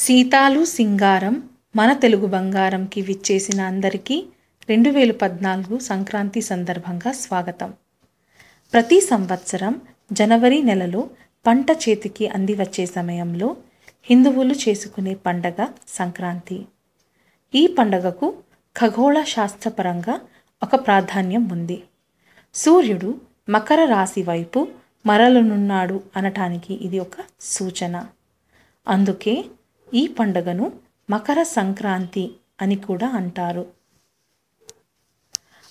సీతాలు సింగారం మన తెలుగు బంగారంకి విచ్చేసిన అందరికీ 2014 సంక్రాంతి సందర్భంగా స్వాగతం. ప్రతి సంవత్సరం జనవరి నెలలో పంట చేతికి అందివచ్చే సమయంలో హిందువులు చేసుకునే పండగ సంక్రాంతి. ఈ పండగకు ఖగోళ శాస్త్రపరంగా ఒక ప్రాధాన్యం ఉంది. సూర్యుడు మకర రాశి వైపు మరలనున్నాడు అనటానికి ఇది ఒక సూచన. అందుకే ఈ పండుగను మకర సంక్రాంతి అని కూడా అంటారు.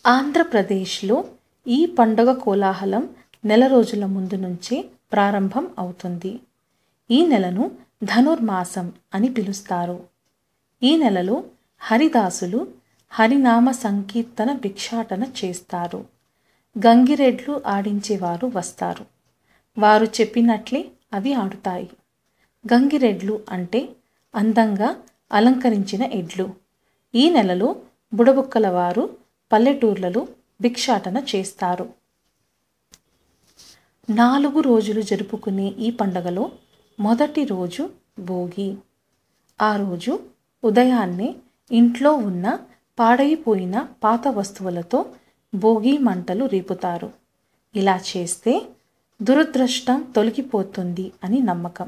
ఆంధ్రప్రదేశ్లో ఈ పండుగ కోలాహలం నెల రోజుల ముందు నుంచే ప్రారంభం అవుతుంది. ఈ నెలను ధనుర్మాసం అని పిలుస్తారు. ఈ నెలలో హరిదాసులు హరినామ సంకీర్తన భిక్షాటన చేస్తారు. గంగిరెడ్లు ఆడించేవారు వస్తారు. వారు చెప్పినట్లే అవి ఆడుతాయి. గంగిరెడ్లు అంటే అందంగా అలంకరించిన ఎడ్లు. ఈ నెలలో బుడబుక్కల వారు పల్లెటూర్లలో భిక్షాటన చేస్తారు. 4 రోజులు జరుపుకునే ఈ పండుగలో మొదటి రోజు భోగి. ఆ రోజు ఉదయాన్నే ఇంట్లో ఉన్న పాడైపోయిన పాత వస్తువులతో భోగి మంటలు రేపుతారు. ఇలా చేస్తే దురదృష్టం తొలగిపోతుంది అని నమ్మకం.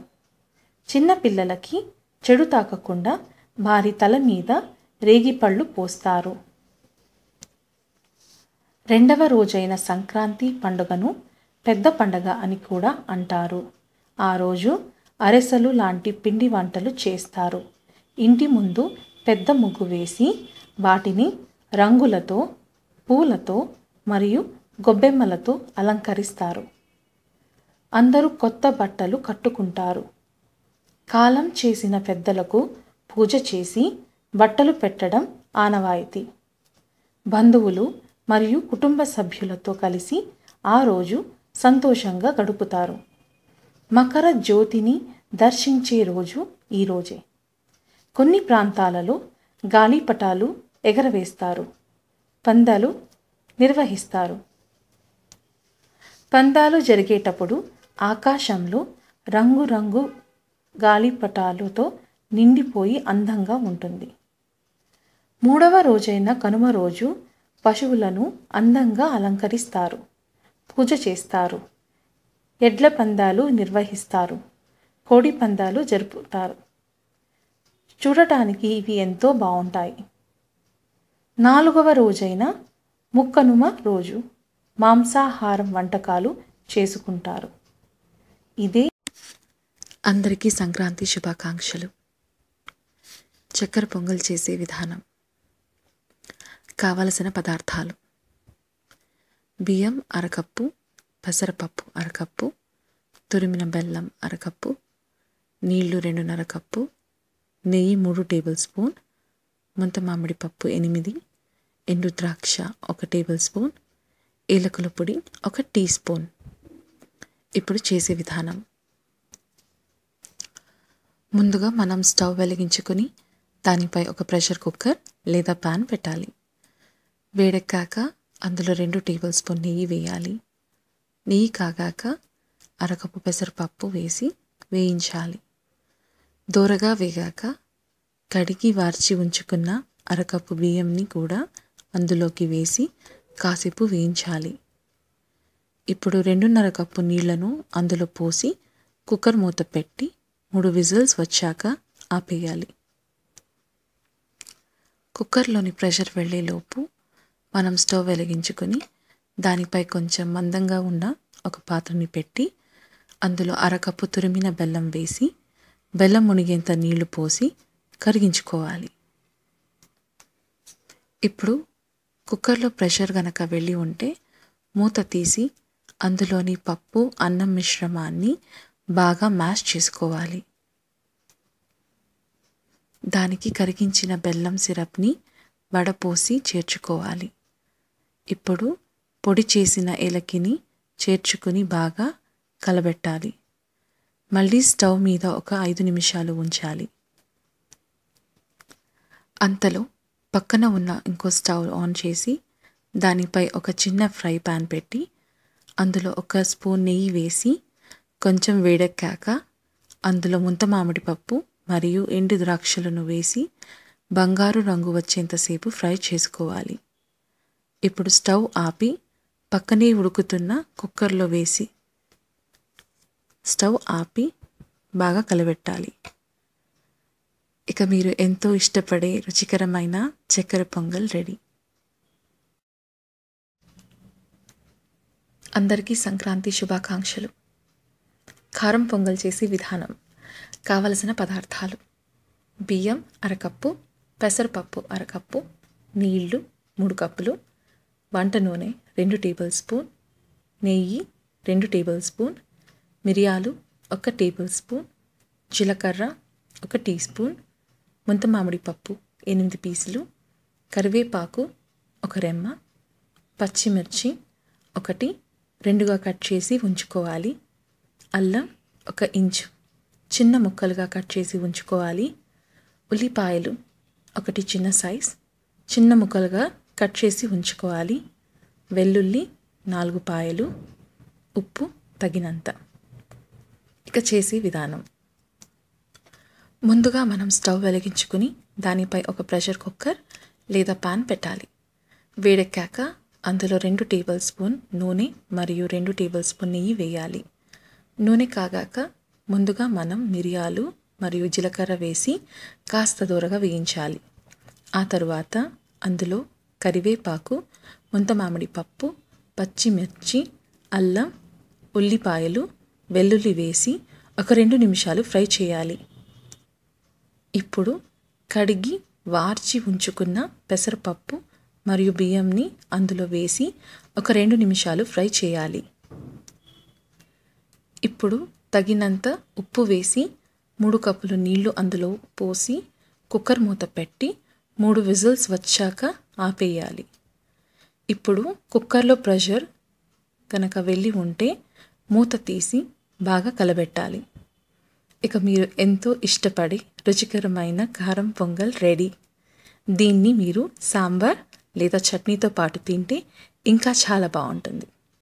చిన్న పిల్లలకి చెడు తాకకుండా వారి తల మీద రేగిపళ్ళు పోస్తారు. రెండవ రోజైన సంక్రాంతి పండుగను పెద్ద పండగ అని కూడా అంటారు. ఆ రోజు అరెసలు లాంటి పిండి వంటలు చేస్తారు. ఇంటి ముందు పెద్ద ముగ్గు వేసి వాటిని రంగులతో, పూలతో మరియు గొబ్బెమ్మలతో అలంకరిస్తారు. అందరూ కొత్త బట్టలు కట్టుకుంటారు. కాలం చేసిన పెద్దలకు పూజ చేసి బట్టలు పెట్టడం ఆనవాయితీ. బంధువులు మరియు కుటుంబ సభ్యులతో కలిసి ఆ రోజు సంతోషంగా గడుపుతారు. మకర జ్యోతిని దర్శించే రోజు ఈ రోజే. కొన్ని ప్రాంతాలలో గాలిపటాలు ఎగరవేస్తారు. పందాలు నిర్వహిస్తారు. పందాలు జరిగేటప్పుడు ఆకాశంలో రంగురంగు గాలిపటాలతో నిండిపోయి అందంగా ఉంటుంది. మూడవ రోజైన కనుమ రోజు పశువులను అందంగా అలంకరిస్తారు. పూజ చేస్తారు. ఎడ్ల పందాలు నిర్వహిస్తారు. కోడి పందాలు జరుపుతారు. చూడటానికి ఇవి ఎంతో బాగుంటాయి. 4వ రోజైన ముక్కనుమ రోజు మాంసాహారం వంటకాలు చేసుకుంటారు. ఇదే అందరికీ సంక్రాంతి శుభాకాంక్షలు. చక్కెర పొంగల్ చేసే విధానం. కావలసిన పదార్థాలు: బియ్యం అరకప్పు, పెసరపప్పు అరకప్పు, తురిమిన బెల్లం అరకప్పు, నీళ్లు 2½ కప్పు, నెయ్యి 3 టేబుల్ స్పూన్, ముంత మామిడి పప్పు 8, ఎండు ద్రాక్ష 1 టేబుల్ స్పూన్, ఏలకుల పొడి 1 టీ స్పూన్. ఇప్పుడు చేసే విధానం. ముందుగా మనం స్టవ్ వెలిగించుకొని దానిపై ఒక ప్రెషర్ కుక్కర్ లేదా ప్యాన్ పెట్టాలి. వేడెక్కాక అందులో 2 టేబుల్ స్పూన్ నెయ్యి వేయాలి. నెయ్యి కాగాక అరకప్పు పెసరపప్పు వేసి వేయించాలి. దోరగా వేగాక కడిగి వార్చి ఉంచుకున్న అరకప్పు బియ్యంని కూడా అందులోకి వేసి కాసేపు వేయించాలి. ఇప్పుడు 2½ కప్పు నీళ్లను అందులో పోసి కుక్కర్ మూత పెట్టి 3 విజిల్స్ వచ్చాక ఆపేయాలి. కుక్కర్లోని ప్రెషర్ వెళ్ళేలోపు మనం స్టవ్ వెలిగించుకొని దానిపై కొంచెం మందంగా ఉన్న ఒక పాత్రని పెట్టి అందులో అరకప్పు తురిమిన బెల్లం వేసి బెల్లం మునిగేంత నీళ్లు పోసి కరిగించుకోవాలి. ఇప్పుడు కుక్కర్లో ప్రెషర్ గనక వెళ్ళి ఉంటే మూత తీసి అందులోని పప్పు అన్నం మిశ్రమాన్ని బాగా మ్యాష్ చేసుకోవాలి. దానికి కరిగించిన బెల్లం సిరప్ని వడపోసి చేర్చుకోవాలి. ఇప్పుడు పొడి చేసిన ఏలకిని చేర్చుకుని బాగా కలబెట్టాలి. మళ్ళీ స్టవ్ మీద ఒక 5 నిమిషాలు ఉంచాలి. అంతలో పక్కన ఉన్న ఇంకో స్టవ్ ఆన్ చేసి దానిపై ఒక చిన్న ఫ్రై పాన్ పెట్టి అందులో 1 స్పూన్ నెయ్యి వేసి కొంచెం వేడెక్కాక అందులో ముంత మామిడి పప్పు మరియు ఎండు ద్రాక్షలను వేసి బంగారు రంగు వచ్చేంతసేపు ఫ్రై చేసుకోవాలి. ఇప్పుడు స్టవ్ ఆపి పక్కనే ఉడుకుతున్న కుక్కర్లో వేసి స్టవ్ ఆపి బాగా కలబెట్టాలి. ఇక మీరు ఎంతో ఇష్టపడే రుచికరమైన చక్కెర పొంగల్ రెడీ. అందరికీ సంక్రాంతి శుభాకాంక్షలు. కారం పొంగల్ చేసే విధానం. కావలసిన పదార్థాలు: బియ్యం అరకప్పు, పెసరపప్పు అరకప్పు, నీళ్లు 3 కప్పులు, వంట నూనె 2 టేబుల్ స్పూన్, నెయ్యి 2 టేబుల్ స్పూన్, మిరియాలు 1 టేబుల్ స్పూన్, జీలకర్ర 1 టీ స్పూన్, ముంత మామిడి పప్పు 8 పీసులు, కరివేపాకు 1 రెమ్మ, పచ్చిమిర్చి 1 2గా కట్ చేసి ఉంచుకోవాలి, అల్లం 1 ఇంచు చిన్న ముక్కలుగా కట్ చేసి ఉంచుకోవాలి, ఉల్లిపాయలు 1 చిన్న సైజ్ చిన్న ముక్కలుగా కట్ చేసి ఉంచుకోవాలి, వెల్లుల్లి 4 పాయలు, ఉప్పు తగినంత. ఇక చేసే విధానం. ముందుగా మనం స్టవ్ వెలిగించుకుని దానిపై ఒక ప్రెషర్ కుక్కర్ లేదా పాన్ పెట్టాలి. వేడెక్కాక అందులో 2 టేబుల్ స్పూన్ నూనె మరియు 2 టేబుల్ స్పూన్ నెయ్యి వేయాలి. నూనె కాగాక ముందుగా మనం మిరియాలు మరియు జీలకర్ర వేసి కాస్త దూరగా వేయించాలి. ఆ తరువాత అందులో కరివేపాకు, ముంత మామిడి పప్పు, పచ్చిమిర్చి, అల్లం, ఉల్లిపాయలు, వెల్లుల్లి వేసి ఒక 2 నిమిషాలు ఫ్రై చేయాలి. ఇప్పుడు కడిగి వార్చి ఉంచుకున్న పెసరపప్పు మరియు బియ్యంని అందులో వేసి ఒక 2 నిమిషాలు ఫ్రై చేయాలి. ఇప్పుడు తగినంత ఉప్పు వేసి 3 కప్పులు నీళ్లు అందులో పోసి కుక్కర్ మూత పెట్టి 3 విజిల్స్ వచ్చాక ఆపేయాలి. ఇప్పుడు కుక్కర్లో ప్రెషర్ కనుక వెళ్ళి ఉంటే మూత తీసి బాగా కలబెట్టాలి. ఇక మీరు ఎంతో ఇష్టపడే రుచికరమైన కారం పొంగల్ రెడీ. దీన్ని మీరు సాంబార్ లేదా చట్నీతో పాటు తింటే ఇంకా చాలా బాగుంటుంది.